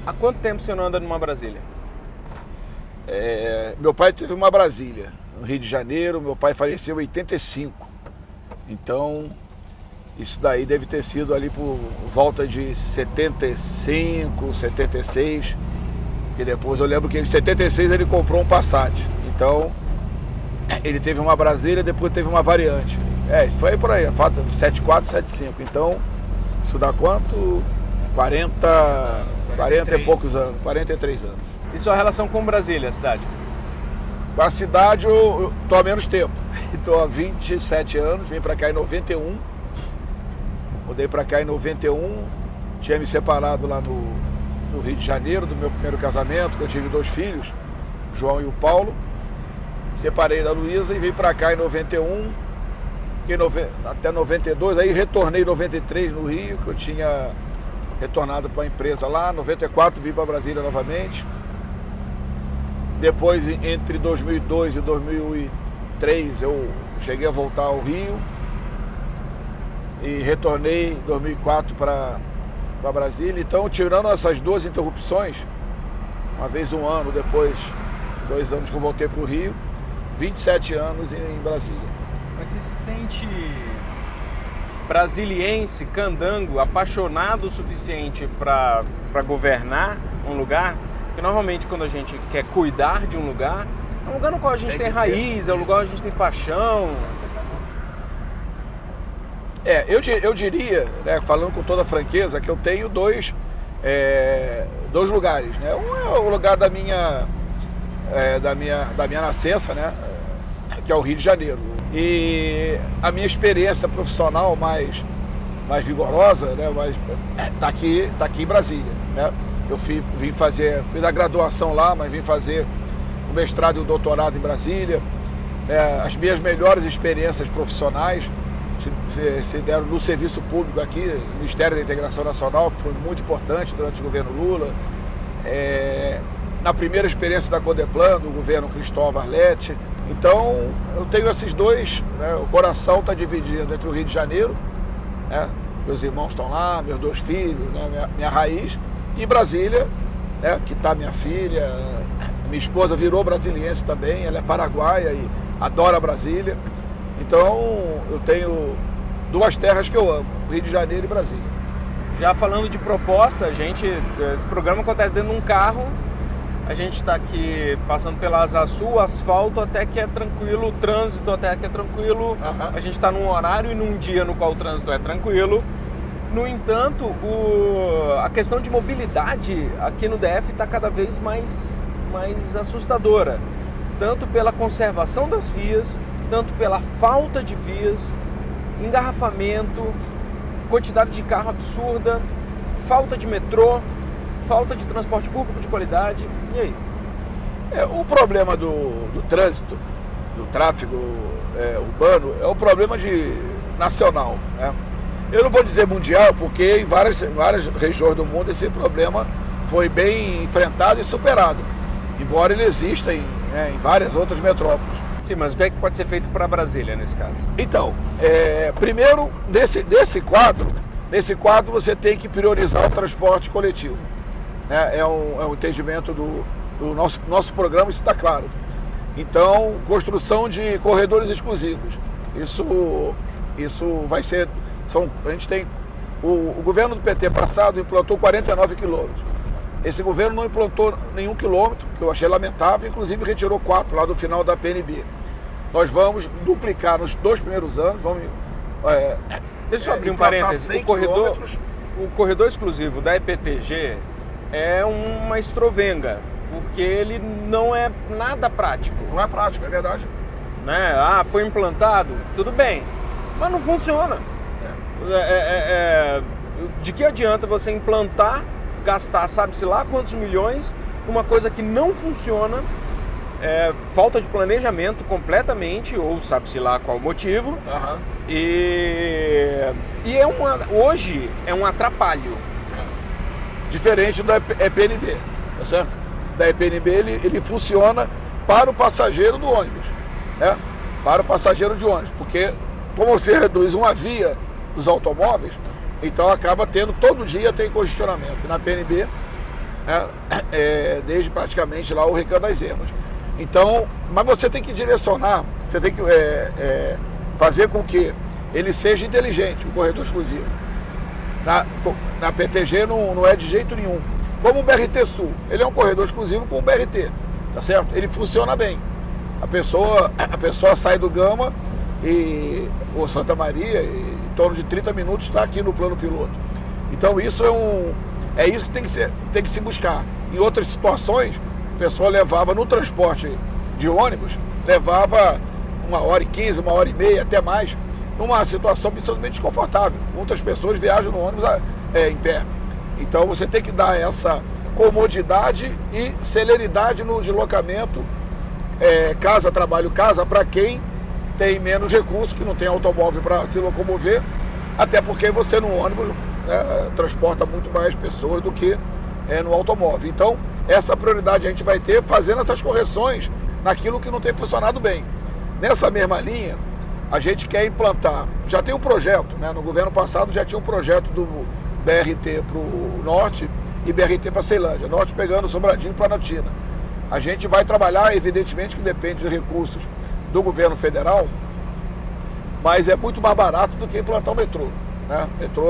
Há quanto tempo você não anda numa Brasília? Meu pai teve uma Brasília, no Rio de Janeiro. Meu pai faleceu em 85. Então, isso daí deve ter sido ali por volta de 75, 76. E depois eu lembro que em 76 ele comprou um Passat. Então, ele teve uma Brasília, depois teve uma variante. Isso foi por aí, 74, 75. Então, isso dá quanto? 40 e poucos anos, 43 anos. E sua relação com Brasília, a cidade? Com a cidade eu estou há menos tempo. Estou há 27 anos, vim para cá em 91. Mudei para cá em 91. Tinha me separado lá no Rio de Janeiro, do meu primeiro casamento, que eu tive 2 filhos, o João e o Paulo. Separei da Luísa e vim para cá em 91, até 92, aí retornei em 93 no Rio, que eu tinha retornado para a empresa lá. Em 94 vim para Brasília novamente. Depois, entre 2002 e 2003, eu cheguei a voltar ao Rio e retornei em 2004 para Brasília. Então, tirando essas 2 interrupções, uma vez um ano, depois 2 anos que eu voltei para o Rio, 27 anos em Brasília. Mas você se sente brasiliense, candango, apaixonado o suficiente para governar um lugar? Porque normalmente quando a gente quer cuidar de um lugar, é um lugar no qual a gente tem raiz, é um lugar onde a gente tem paixão. Eu diria, né, falando com toda franqueza, que eu tenho dois lugares, né? Um é o lugar da minha nascença, né, que é o Rio de Janeiro. E a minha experiência profissional mais vigorosa, né, tá aqui em Brasília, né? Eu fiz a graduação lá, mas vim fazer o mestrado e o doutorado em Brasília. As minhas melhores experiências profissionais se deram no serviço público aqui, no Ministério da Integração Nacional, que foi muito importante durante o governo Lula. Na primeira experiência da Codeplan, do governo Cristóvão Arletti. Então, eu tenho esses dois, né? O coração está dividido entre o Rio de Janeiro, né? Meus irmãos estão lá, meus 2 filhos, né? minha raiz, e Brasília, né? Que está minha filha. Minha esposa virou brasiliense também, ela é paraguaia e adora Brasília. Então, eu tenho 2 terras que eu amo, Rio de Janeiro e Brasília. Já falando de proposta, esse programa acontece dentro de um carro. A gente está aqui passando pela Asa Sul, asfalto até que é tranquilo, trânsito até que é tranquilo. Uhum. A gente está num horário e num dia no qual o trânsito é tranquilo. No entanto, a questão de mobilidade aqui no DF está cada vez mais assustadora. Tanto pela conservação das vias, tanto pela falta de vias, engarrafamento, quantidade de carro absurda, falta de metrô, falta de transporte público de qualidade. E aí? O problema do trânsito, do tráfego urbano, é um problema nacional, né? Eu não vou dizer mundial, porque em várias regiões do mundo esse problema foi bem enfrentado e superado, embora ele exista em várias outras metrópoles. Sim, mas o que é que pode ser feito para Brasília nesse caso? Então, primeiro, nesse quadro você tem que priorizar o transporte coletivo. Né? É um entendimento do nosso programa, isso está claro. Então, construção de corredores exclusivos. Isso vai ser... a gente tem... O governo do PT passado implantou 49 quilômetros. Esse governo não implantou nenhum quilômetro, que eu achei lamentável, inclusive retirou 4 lá do final da PNB. Nós vamos duplicar nos 2 primeiros anos, Deixa eu abrir um parênteses. O corredor exclusivo da EPTG é uma estrovenga, porque ele não é nada prático. Não é prático, é verdade. Né? Foi implantado, tudo bem, mas não funciona. De que adianta você implantar, gastar sabe-se lá quantos milhões, numa coisa que não funciona, falta de planejamento completamente, ou sabe-se lá qual o motivo, Uhum. E hoje é um atrapalho. Diferente da EPNB, tá certo? Da EPNB ele funciona para o passageiro do ônibus, né? Para o passageiro de ônibus, porque como você reduz uma via dos automóveis, então acaba tendo, todo dia tem congestionamento. Na PNB né? Desde praticamente lá o Recanto das Emas. Então, mas você tem que direcionar, você tem que fazer com que ele seja inteligente, o corredor exclusivo. Na PTG não é de jeito nenhum. Como o BRT Sul, ele é um corredor exclusivo com o BRT, tá certo? Ele funciona bem. A pessoa sai do Gama ou Santa Maria, e em torno de 30 minutos está aqui no plano piloto. Então isso é isso que tem que se buscar. Em outras situações, a pessoa levava no transporte de ônibus, levava 1h15, 1h30, até mais, numa situação absolutamente desconfortável. Muitas pessoas viajam no ônibus em pé. Então você tem que dar essa comodidade e celeridade no deslocamento, casa, trabalho, casa, para quem tem menos recursos, que não tem automóvel para se locomover, até porque você no ônibus transporta muito mais pessoas do que no automóvel. Então, essa prioridade a gente vai ter fazendo essas correções naquilo que não tem funcionado bem. Nessa mesma linha, a gente quer implantar, já tem um projeto, no governo passado já tinha um projeto do BRT para o norte e BRT para Ceilândia, norte pegando Sobradinho e Planaltina. A gente vai trabalhar, evidentemente que depende de recursos do governo federal, mas é muito mais barato do que implantar o metrô. Metrô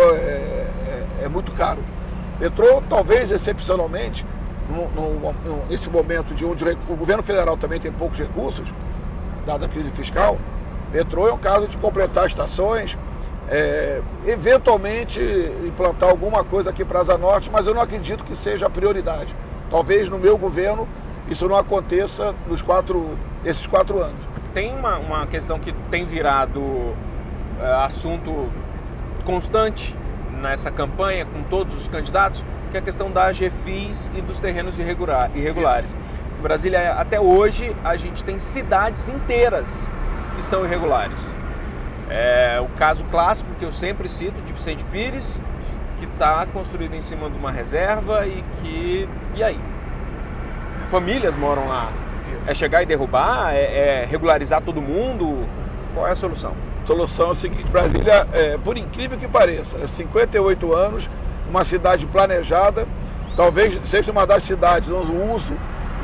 é muito caro. Metrô, talvez excepcionalmente, nesse momento de onde o governo federal também tem poucos recursos, dada a crise fiscal, metrô é um caso de completar estações, eventualmente implantar alguma coisa aqui para a Asa Norte, mas eu não acredito que seja a prioridade. Talvez no meu governo isso não aconteça esses 4 anos. Tem uma questão que tem virado assunto constante nessa campanha com todos os candidatos, que é a questão da GFIES e dos terrenos irregulares. Isso. Em Brasília, até hoje, a gente tem cidades inteiras que são irregulares. O caso clássico que eu sempre cito, de Vicente Pires, que está construído em cima de uma reserva e aí? Famílias moram lá. É chegar e derrubar? É regularizar todo mundo? Qual é a solução? A solução é o seguinte: Brasília, por incrível que pareça, 58 anos, uma cidade planejada, talvez seja uma das cidades onde o uso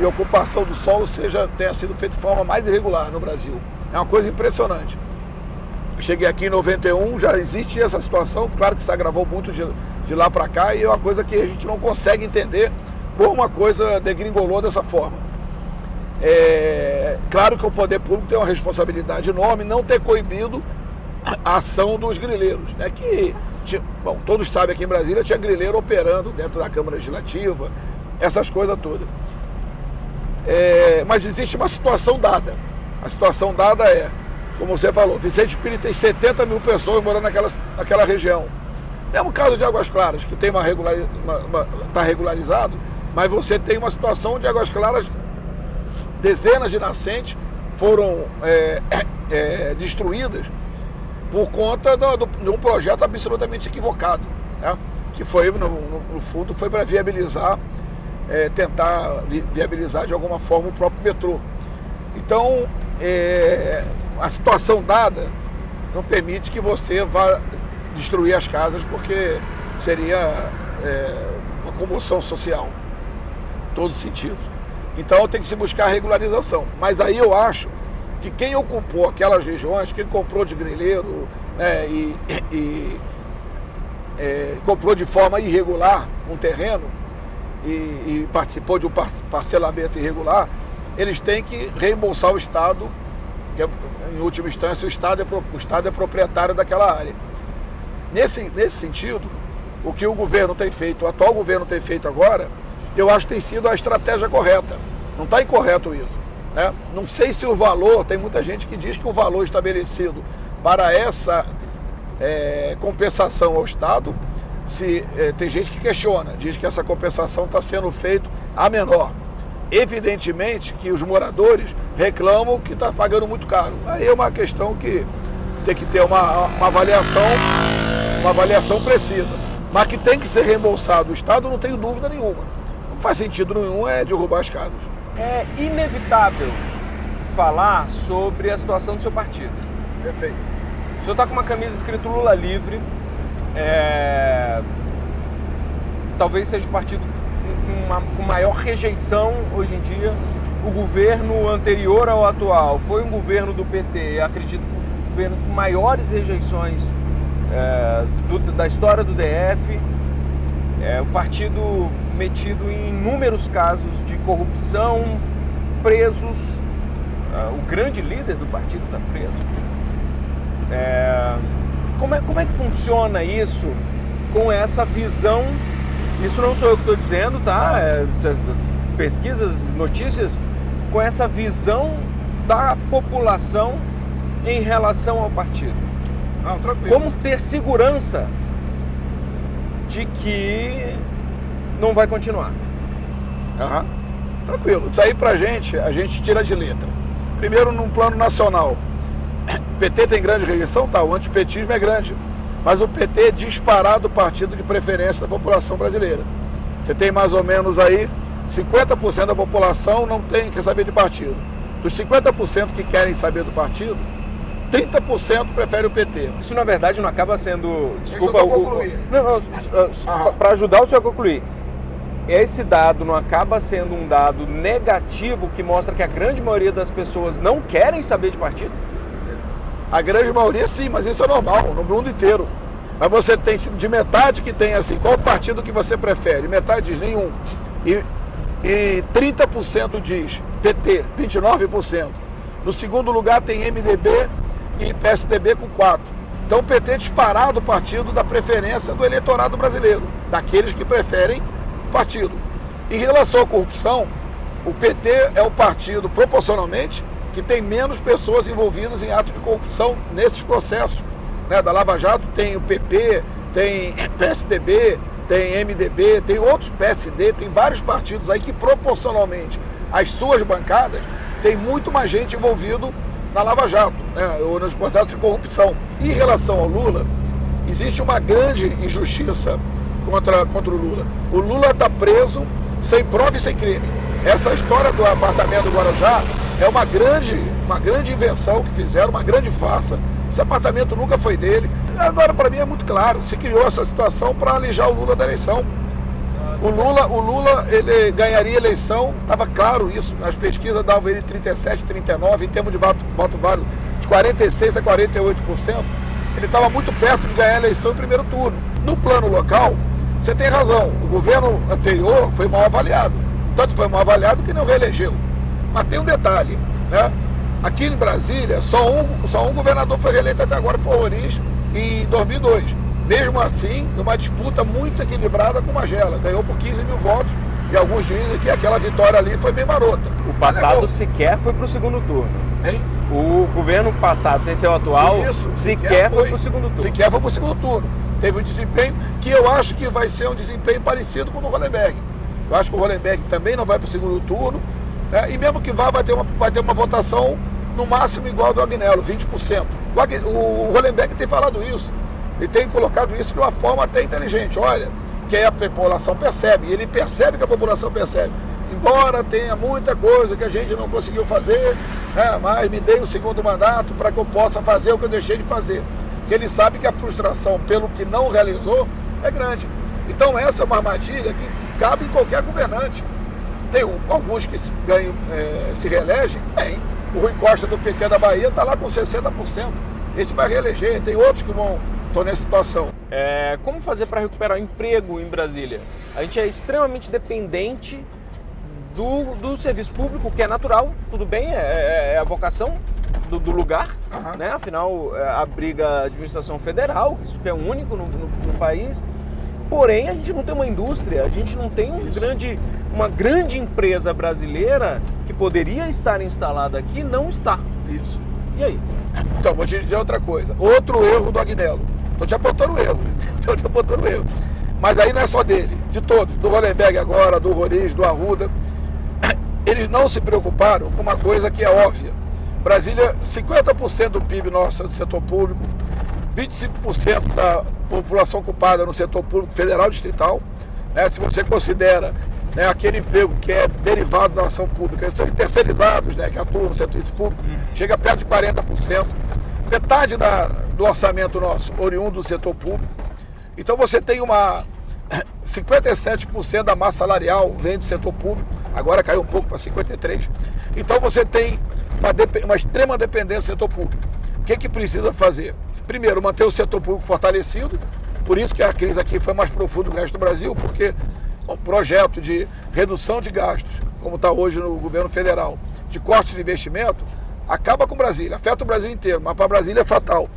e ocupação do solo tenha sido feito de forma mais irregular no Brasil. É uma coisa impressionante. Eu cheguei aqui em 91, já existe essa situação, claro que se agravou muito de lá para cá, e é uma coisa que a gente não consegue entender como uma coisa degringolou dessa forma. Claro que o poder público tem uma responsabilidade enorme não ter coibido a ação dos grileiros, todos sabem, aqui em Brasília tinha grileiro operando dentro da Câmara Legislativa, essas coisas todas. Mas existe uma situação dada. A situação dada como você falou, Vicente Pires tem 70 mil pessoas morando naquela região. Mesmo caso de Águas Claras, que tem está regularizado, mas você tem uma situação de Águas Claras, dezenas de nascentes foram destruídas por conta de um projeto absolutamente equivocado, que foi, no fundo, foi para viabilizar, tentar viabilizar de alguma forma o próprio metrô. Então, a situação dada não permite que você vá destruir as casas, porque seria uma comoção social, em todos os sentidos. Então tem que se buscar a regularização. Mas aí eu acho que quem ocupou aquelas regiões, quem comprou de grileiro comprou de forma irregular um terreno e participou de um parcelamento irregular, eles têm que reembolsar o Estado, que em última instância o Estado é proprietário daquela área. Nesse sentido, o que o governo tem feito, o atual governo tem feito agora, eu acho que tem sido a estratégia correta. Não está incorreto isso. Não sei se o valor, tem muita gente que diz que o valor estabelecido para essa compensação ao Estado, tem gente que questiona, diz que essa compensação está sendo feita a menor. Evidentemente que os moradores reclamam que está pagando muito caro. Aí é uma questão que tem que ter uma avaliação precisa. Mas que tem que ser reembolsado o Estado, não tenho dúvida nenhuma. Não faz sentido nenhum derrubar as casas. É inevitável falar sobre a situação do seu partido. Perfeito. O senhor está com uma camisa escrito Lula livre. Talvez seja o partido com maior rejeição hoje em dia. O governo anterior ao atual foi um governo do PT, acredito que governos com maiores rejeições da história do DF. O partido metido em inúmeros casos de corrupção, presos. O grande líder do partido está preso. Como é que funciona isso com essa visão? Isso não sou eu que estou dizendo, tá? Pesquisas, notícias, com essa visão da população em relação ao partido. Não, tranquilo. Como ter segurança de que não vai continuar? Tranquilo. Isso aí a gente tira de letra. Primeiro, num plano nacional. O PT tem grande rejeição? Tá, o antipetismo é grande. Mas o PT é disparado o partido de preferência da população brasileira. Você tem mais ou menos aí 50% da população quer saber de partido. Dos 50% que querem saber do partido, 30% prefere o PT. Isso, na verdade, não acaba sendo... Desculpa, eu vou concluir. Para ajudar o senhor a concluir. Esse dado não acaba sendo um dado negativo que mostra que a grande maioria das pessoas não querem saber de partido? A grande maioria sim, mas isso é normal, no mundo inteiro. Mas você tem de metade que tem assim, qual partido que você prefere? Metade diz nenhum. E 30% diz PT, 29%. No segundo lugar tem MDB e PSDB com 4%. Então o PT é disparado o partido da preferência do eleitorado brasileiro, daqueles que preferem o partido. Em relação à corrupção, o PT é o partido, proporcionalmente, que tem menos pessoas envolvidas em atos de corrupção nesses processos. Da Lava Jato tem o PP, tem PSDB, tem MDB, tem outros PSD, tem vários partidos aí que proporcionalmente às suas bancadas tem muito mais gente envolvido na Lava Jato, ou nos processos de corrupção. Em relação ao Lula, existe uma grande injustiça contra o Lula. O Lula está preso sem prova e sem crime. Essa história do apartamento do Guarujá é uma grande invenção que fizeram, uma grande farsa. Esse apartamento nunca foi dele. Agora, para mim, é muito claro, se criou essa situação para alijar o Lula da eleição. O Lula ele ganharia a eleição, estava claro isso. As pesquisas davam ele 37, 39, em termos de voto válido, de 46% a 48%. Ele estava muito perto de ganhar a eleição em primeiro turno. No plano local, você tem razão, o governo anterior foi mal avaliado. Tanto foi mal avaliado que não reelegeu. Mas tem um detalhe, Aqui em Brasília, só um governador foi reeleito até agora, que foi o Roriz, em 2002. Mesmo assim, numa disputa muito equilibrada com o Magela. Ganhou por 15 mil votos e alguns dizem que aquela vitória ali foi bem marota. O passado sequer foi para o segundo turno. Hein? O governo passado, sem ser o atual, sequer foi para o segundo turno. Sequer foi para o segundo turno. Teve um desempenho que eu acho que vai ser um desempenho parecido com o do Hollenberg. Eu acho que o Hollenberg também não vai para o segundo turno. E mesmo que vá, vai ter uma votação no máximo igual ao do Agnello, 20%. O Hollenberg tem falado isso. Ele tem colocado isso de uma forma até inteligente. Olha, que a população percebe, e ele percebe que a população percebe. Embora tenha muita coisa que a gente não conseguiu fazer, mas me dei um segundo mandato para que eu possa fazer o que eu deixei de fazer. Porque ele sabe que a frustração pelo que não realizou é grande. Então essa é uma armadilha que cabe em qualquer governante. Tem alguns que se reelegem, o Rui Costa do PT da Bahia está lá com 60%. Esse vai reeleger, tem outros que estão nessa situação. Como fazer para recuperar o emprego em Brasília? A gente é extremamente dependente do serviço público, que é natural, tudo bem, é a vocação do lugar, Afinal, abriga a administração federal, isso que é único no país. Porém, a gente não tem uma indústria, a gente não tem uma grande empresa brasileira que poderia estar instalada aqui, não está. Isso. E aí? Então, vou te dizer outra coisa. Outro erro do Agnello. Estou te apontando o erro. Mas aí não é só dele, de todos. Do Hollenberg agora, do Roriz, do Arruda. Eles não se preocuparam com uma coisa que é óbvia. Brasília, 50% do PIB nosso é do setor público, 25% da população ocupada no setor público federal distrital. Se você considera aquele emprego que é derivado da ação pública, eles são terceirizados, que atuam no setor público, chega perto de 40%. Metade do orçamento nosso oriundo do setor público. Então você tem uma 57% da massa salarial vem do setor público, agora caiu um pouco para 53%. Então você tem uma extrema dependência do setor público. O que precisa fazer? Primeiro, manter o setor público fortalecido, por isso que a crise aqui foi mais profunda do resto do Brasil, porque o projeto de redução de gastos, como está hoje no governo federal, de corte de investimento, acaba com Brasília, afeta o Brasil inteiro, mas para Brasília é fatal.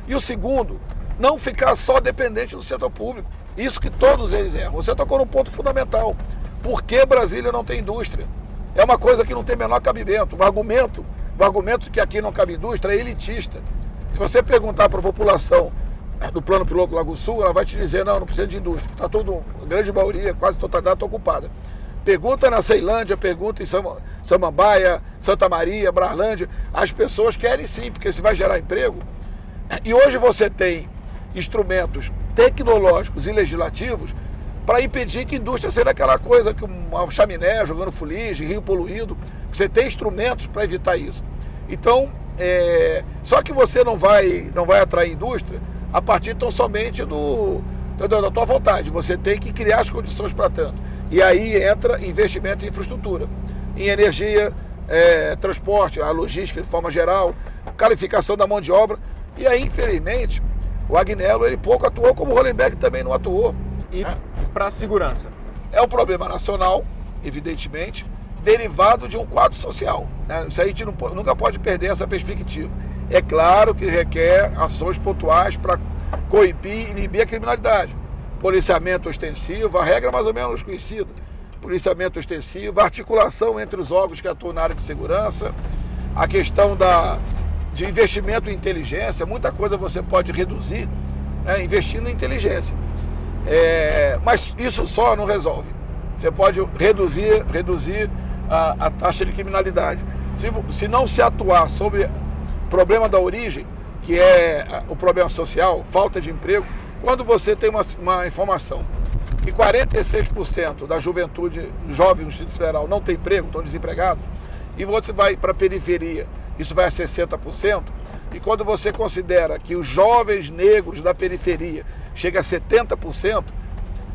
E o segundo, não ficar só dependente do setor público. Isso que todos eles erram. Você tocou num ponto fundamental. Por que Brasília não tem indústria? É uma coisa que não tem menor cabimento. O argumento de que aqui não cabe indústria é elitista. Se você perguntar para a população do Plano Piloto Lago Sul, ela vai te dizer, não precisa de indústria. Está a grande maioria, quase totalidade está ocupada. Pergunta na Ceilândia, pergunta em Samambaia, Santa Maria, Brarlândia. As pessoas querem sim, porque isso vai gerar emprego. E hoje você tem instrumentos tecnológicos e legislativos para impedir que a indústria seja aquela coisa que uma chaminé jogando fuligem, rio poluído. Você tem instrumentos para evitar isso. Então, só que você não vai atrair indústria a partir tão somente da tua vontade. Você tem que criar as condições para tanto. E aí entra investimento em infraestrutura, em energia, transporte, a logística de forma geral, qualificação da mão de obra. E aí, infelizmente, o Agnello ele pouco atuou, como o Hollenberg também não atuou. E para a segurança? É um problema nacional, evidentemente, derivado de um quadro social. Né? Isso aí a gente nunca pode perder essa perspectiva. É claro que requer ações pontuais para coibir e inibir a criminalidade. Policiamento ostensivo, a regra mais ou menos conhecida. Policiamento ostensivo, articulação entre os órgãos que atuam na área de segurança, a questão de investimento em inteligência, muita coisa você pode reduzir, né, investindo em inteligência. Mas isso só não resolve. Você pode reduzir a taxa de criminalidade. Se não se atuar sobre o problema da origem, que é o problema social, falta de emprego, quando você tem uma informação que 46% da juventude jovem no Distrito Federal não tem emprego, estão desempregados, e você vai para a periferia, isso vai a 60%, e quando você considera que os jovens negros da periferia chega a 70%,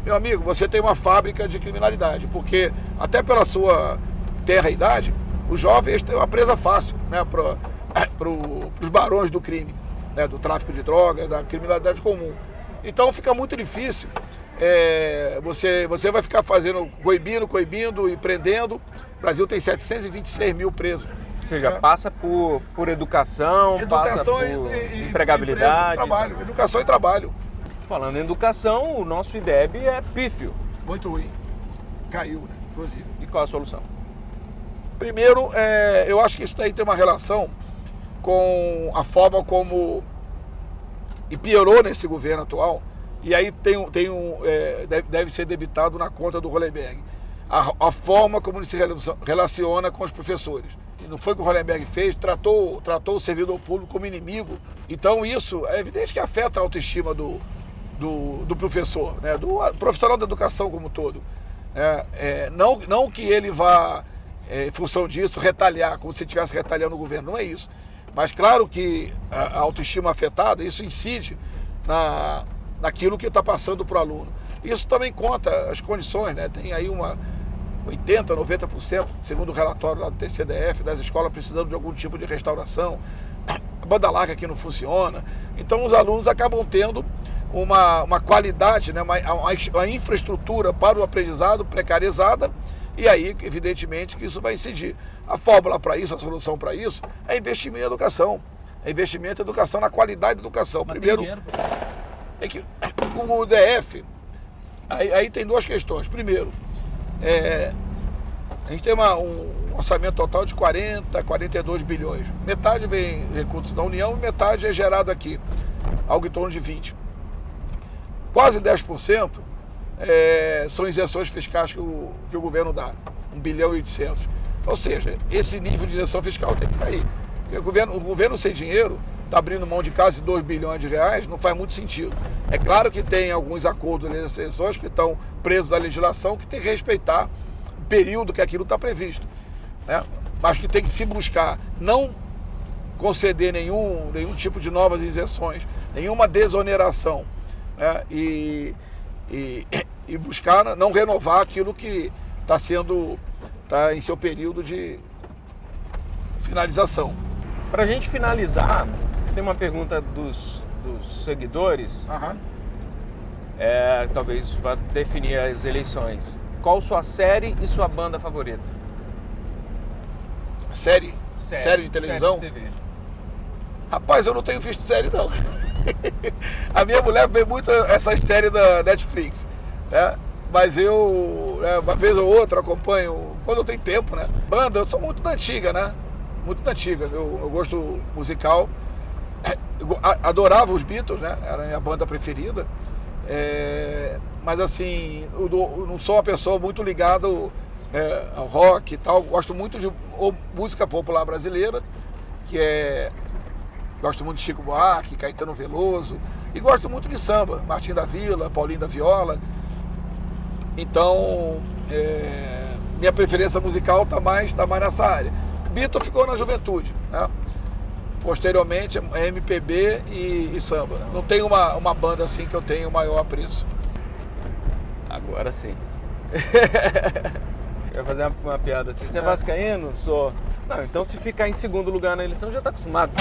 meu amigo, você tem uma fábrica de criminalidade, porque até pela sua terra e idade, os jovens têm uma presa fácil, né, para os barões do crime, né, do tráfico de drogas, da criminalidade comum. Então fica muito difícil, você vai ficar coibindo e prendendo. O Brasil tem 726 mil presos. Ou seja, passa por educação passa por empregabilidade. Trabalho, educação e trabalho. Falando em educação, o nosso IDEB é pífio. Muito ruim. Caiu, né, inclusive. E qual a solução? Primeiro, eu acho que isso daí tem uma relação com a forma como e piorou nesse governo atual, e aí deve ser debitado na conta do Hollenberg. A forma como ele se relaciona com os professores. E não foi o que o Hollenberg fez, tratou o servidor público como inimigo. Então isso é evidente que afeta a autoestima do professor, né? Do profissional da educação como um todo. Não que ele vá, em função disso, retaliar, como se estivesse retaliando o governo, não é isso. Mas claro que a autoestima afetada, isso incide naquilo que está passando para o aluno. Isso também conta as condições, né? Tem aí 80%, 90%, segundo o relatório lá do TCDF, das escolas precisando de algum tipo de restauração, a banda larga que não funciona. Então os alunos acabam tendo uma qualidade, né? uma infraestrutura para o aprendizado precarizada, e aí, evidentemente, que isso vai incidir. A fórmula para isso, a solução para isso, é investimento em educação. É investimento em educação, na qualidade da educação. Mas primeiro, tem dinheiro, é que o DF, aí tem duas questões. Primeiro, a gente tem um orçamento total de 42 bilhões. Metade vem recursos da União e metade é gerado aqui, algo em torno de 20%. Quase 10% são isenções fiscais que o governo dá, 1 bilhão e 800. Ou seja, esse nível de isenção fiscal tem que cair. Porque o governo sem dinheiro está abrindo mão de quase 2 bilhões de reais, não faz muito sentido. É claro que tem alguns acordos nessas isenções que estão presos à legislação, que tem que respeitar o período que aquilo está previsto, né? Mas que tem que se buscar não conceder nenhum tipo de novas isenções, nenhuma desoneração, né? E e buscar não renovar aquilo que está em seu período de finalização. Para a gente finalizar, tem uma pergunta dos seguidores, talvez vá definir as eleições. Qual sua série e sua banda favorita? Série de televisão? Série de TV. Rapaz, eu não tenho visto série, não. A minha mulher vê muito essas séries da Netflix, né? Mas eu, uma vez ou outra, acompanho, quando eu tenho tempo, né? Banda, eu sou muito da antiga, né? Muito da antiga. Eu gosto musical. Eu adorava os Beatles, né? Era a minha banda preferida. Mas assim, eu não sou uma pessoa muito ligada ao rock e tal. Gosto muito de música popular brasileira, gosto muito de Chico Buarque, Caetano Veloso, e gosto muito de samba, Martim da Vila, Paulinho da Viola. Então, minha preferência musical está mais nessa área. Beatle ficou na juventude, né? Posteriormente, MPB e samba. Não tem uma banda assim que eu tenho maior apreço. Agora sim. Eu ia fazer uma piada assim. Você é vascaíno? Sou. Não, então se ficar em segundo lugar na eleição já está acostumado.